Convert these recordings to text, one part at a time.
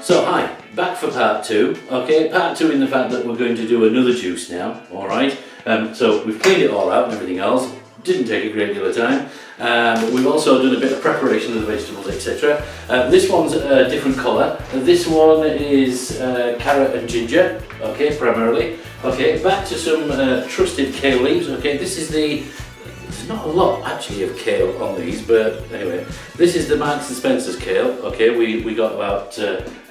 So hi, back for part two. Okay, part two in the fact that we're going to do another juice now. All right. So we've cleaned it all out and everything else. Didn't take a great deal of time. We've also done a bit of preparation of the vegetables, etc. This one's a different colour. This one is carrot and ginger. Okay, primarily. Okay, back to some trusted kale leaves. Okay, this is there's not a lot actually of kale on these, but anyway, this is the Marks and Spencer's kale. Okay, we got about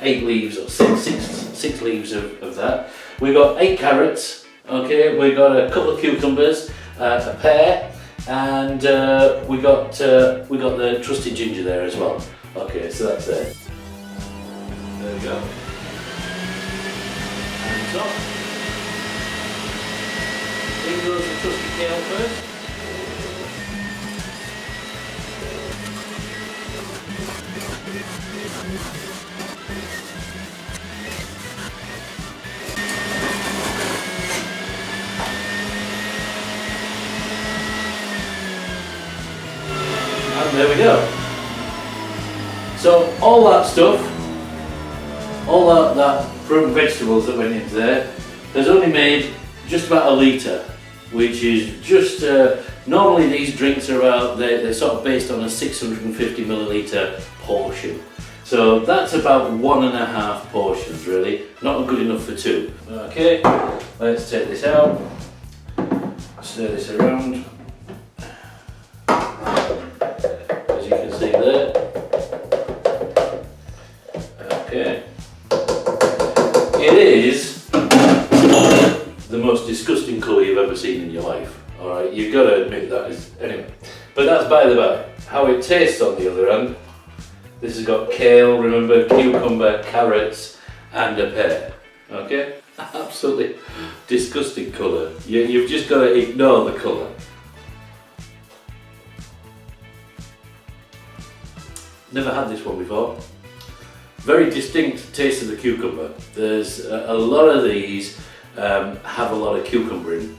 8 leaves or six leaves of that. We got 8 carrots. Okay, we got a couple of cucumbers, a pear, and we got the trusted ginger there as well. Okay, so that's there. There we go. And so, in goes the trusted kale first. And there we go. So all that stuff, all that fruit and vegetables that went into there, has only made just about a litre, which is just, normally these drinks are about, they're sort of based on a 650 millilitre portion. So that's about 1.5 portions really, not good enough for 2. Okay, let's take this out, stir this around. As you can see there. Okay. It is the most disgusting colour you've ever seen in your life. Alright, you've got to admit that is, anyway. But that's by the by. How it tastes on the other hand, this has got kale, remember, cucumber, carrots and a pear. Okay? Absolutely disgusting colour. You've just got to ignore the colour. Never had this one before. Very distinct taste of the cucumber. There's a lot of these have a lot of cucumber in,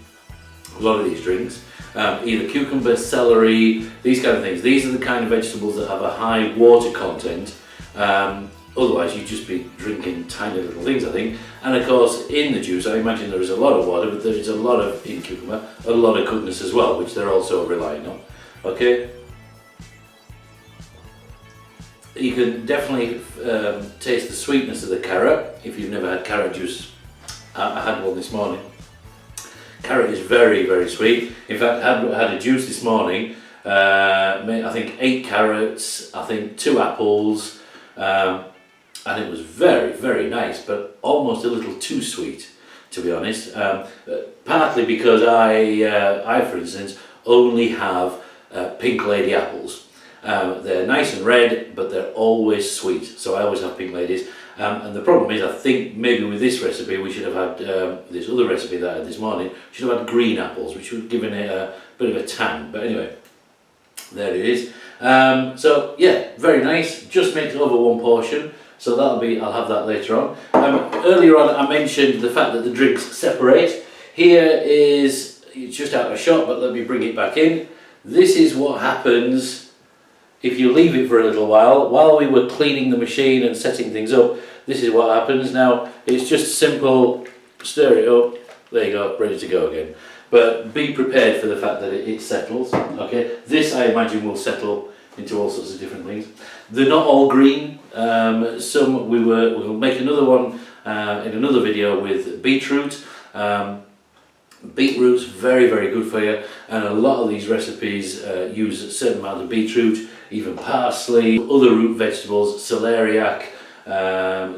a lot of these drinks. Either cucumber, celery, these kind of things. These are the kind of vegetables that have a high water content. Otherwise you'd just be drinking tiny little things, I think. And of course in the juice, I imagine there is a lot of water, but there is a lot of, in cucumber, a lot of goodness as well, which they're also relying on. Okay? You can definitely taste the sweetness of the carrot if you've never had carrot juice. I had one this morning. Carrot is very, very sweet. In fact, I had a juice this morning. I think 8 carrots, I think 2 apples, and it was very, very nice, but almost a little too sweet, to be honest. Partly because I, for instance, only have Pink Lady apples. They're nice and red, but they're always sweet, so I always have Pink Ladies. And the problem is, I think maybe with this recipe we should have had, this other recipe that I had this morning, should have had green apples, which would have given it a bit of a tang. But anyway, there it is. So yeah, very nice, just makes over 1 portion, so that'll be, I'll have that later on. Earlier on I mentioned the fact that the drinks separate. Here is, it's just out of a shot, but let me bring it back in. This is what happens if you leave it for a little while we were cleaning the machine and setting things up. This is what happens. Now it's just simple, stir it up, there you go, ready to go again. But be prepared for the fact that it settles. Okay, this I imagine will settle into all sorts of different things. They're not all green. Some we'll make another one in another video with beetroot. Beetroot's very, very good for you, and a lot of these recipes use a certain amount of beetroot, even parsley, other root vegetables, celeriac,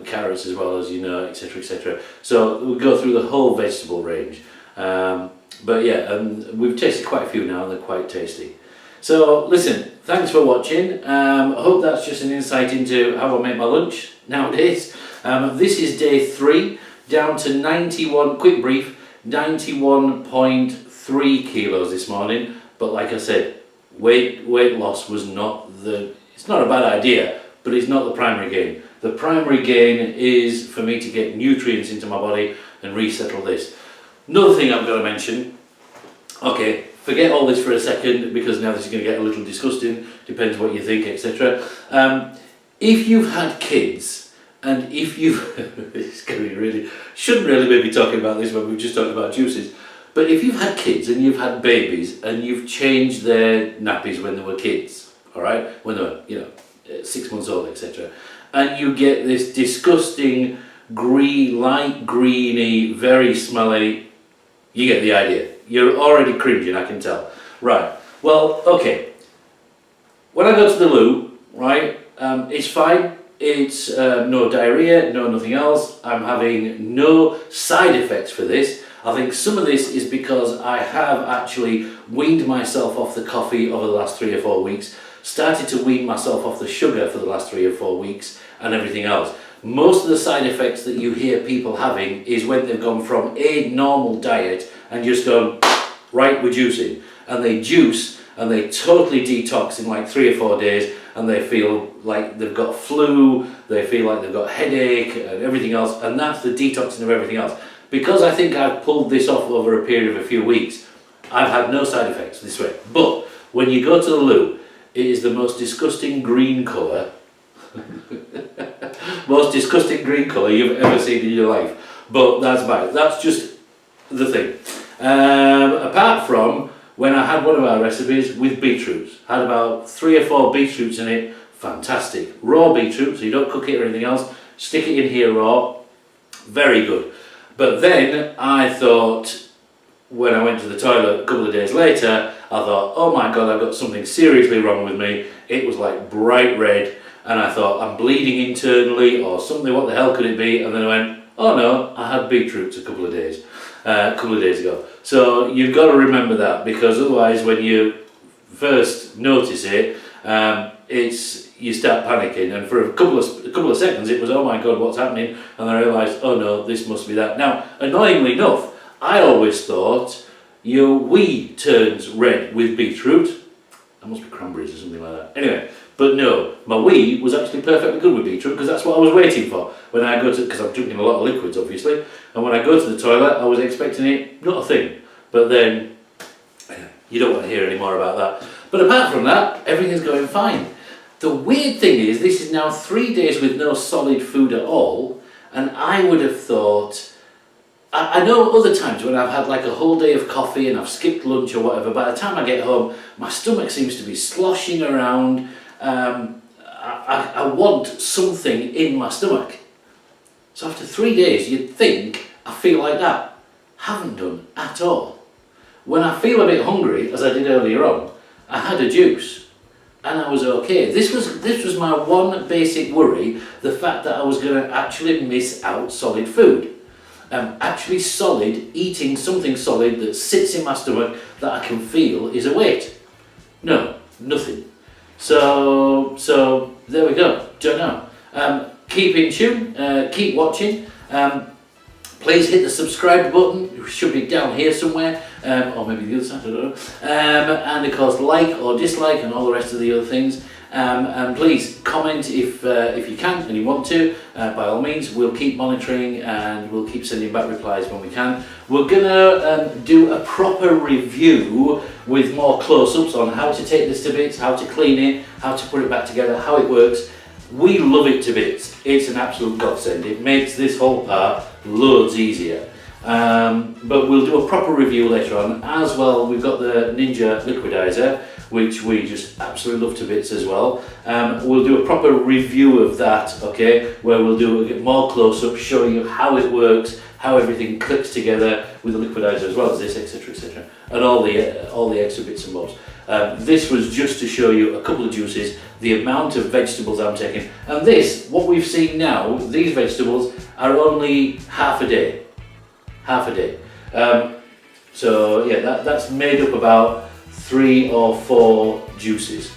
carrots as well, as you know, etc, etc. So we'll go through the whole vegetable range. But yeah, we've tasted quite a few now and they're quite tasty. So listen, thanks for watching. I hope that's just an insight into how I make my lunch nowadays. This is day 3, down to 91, quick brief, 91.3 kilos this morning, but like I said, weight loss was not it's not a bad idea, but it's not the primary gain. The primary gain is for me to get nutrients into my body and resettle this. Another thing I've got to mention, okay, forget all this for a second because now this is going to get a little disgusting, depends what you think, etc. If you've had kids And if you, it's going to be really, shouldn't really maybe talking about this when we've just talked about juices, but if you've had kids and you've had babies and you've changed their nappies when they were kids, all right, when they were, 6 months old, etc., and you get this disgusting light greeny, very smelly, you get the idea. You're already cringing, I can tell. Right, well, okay. When I go to the loo, right, it's fine. It's no diarrhea, no nothing else. I'm having no side effects for this. I think some of this is because I have actually weaned myself off the coffee over the last 3 or 4 weeks, started to wean myself off the sugar for the last 3 or 4 weeks and everything else. Most of the side effects that you hear people having is when they've gone from a normal diet and just gone, right, we're juicing. And they juice and they totally detox in like 3 or 4 days, and they feel like they've got flu, they feel like they've got headache and everything else, and that's the detoxing of everything else. Because I think I've pulled this off over a period of a few weeks, I've had no side effects this way. But when you go to the loo, it is the most disgusting green colour, most disgusting green colour you've ever seen in your life. But that's just the thing. Apart from when I had one of our recipes with beetroots, had about 3 or 4 beetroots in it, fantastic. Raw beetroot, so you don't cook it or anything else, stick it in here raw, very good. But then I thought, when I went to the toilet a couple of days later, I thought, oh my God, I've got something seriously wrong with me. It was like bright red, and I thought, I'm bleeding internally or something, what the hell could it be? And then I went, oh no, I had beetroots a couple of days ago. So you've got to remember that, because otherwise when you first notice it, you start panicking, and for a couple of seconds it was, oh my God, what's happening? And then I realised, oh no, this must be that. Now, annoyingly enough, I always thought your wee turns red with beetroot. That must be cranberries or something like that. Anyway, but no, my wee was actually perfectly good with beetroot, because that's what I was waiting for when I go to, because I'm drinking a lot of liquids obviously, and when I go to the toilet I was expecting it, not a thing. But then, you don't want to hear any more about that. But apart from that, everything's going fine. The weird thing is, this is now 3 days with no solid food at all, and I would have thought, I know other times when I've had like a whole day of coffee and I've skipped lunch or whatever, by the time I get home, my stomach seems to be sloshing around. I want something in my stomach. So after 3 days, you'd think I feel like that. Haven't done at all. When I feel a bit hungry, as I did earlier on, I had a juice. And I was okay. This was my one basic worry, the fact that I was going to actually miss out solid food. Actually solid, eating something solid that sits in my stomach that I can feel is a weight. No, nothing. So there we go. Don't know. Keep in tune, keep watching. Please hit the subscribe button, it should be down here somewhere, or maybe the other side, I don't know. And of course, like or dislike and all the rest of the other things. And please comment if you can and you want to, by all means. We'll keep monitoring and we'll keep sending back replies when we can. We're gonna do a proper review with more close-ups on how to take this to bits, how to clean it, how to put it back together, how it works. We love it to bits. It's an absolute godsend. It makes this whole part loads easier. But we'll do a proper review later on. As well, we've got the Ninja liquidizer, which we just absolutely love to bits as well. We'll do a proper review of that, okay, where we'll do a more close-up showing you how it works, how everything clicks together with the liquidizer as well as this, etc, etc, and all the extra bits and bobs. This was just to show you a couple of juices, the amount of vegetables I'm taking, and this, what we've seen now, these vegetables are only half a day. So yeah, that's made up about 3 or 4 juices,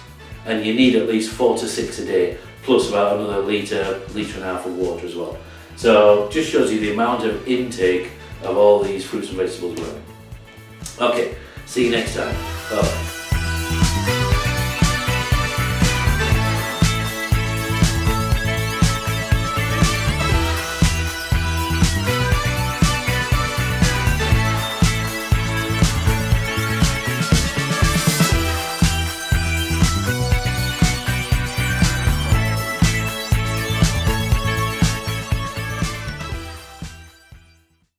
and you need at least 4 to 6 a day, plus about another litre and a half of water as well. So just shows you the amount of intake of all these fruits and vegetables we're having. Okay, see you next time. Bye.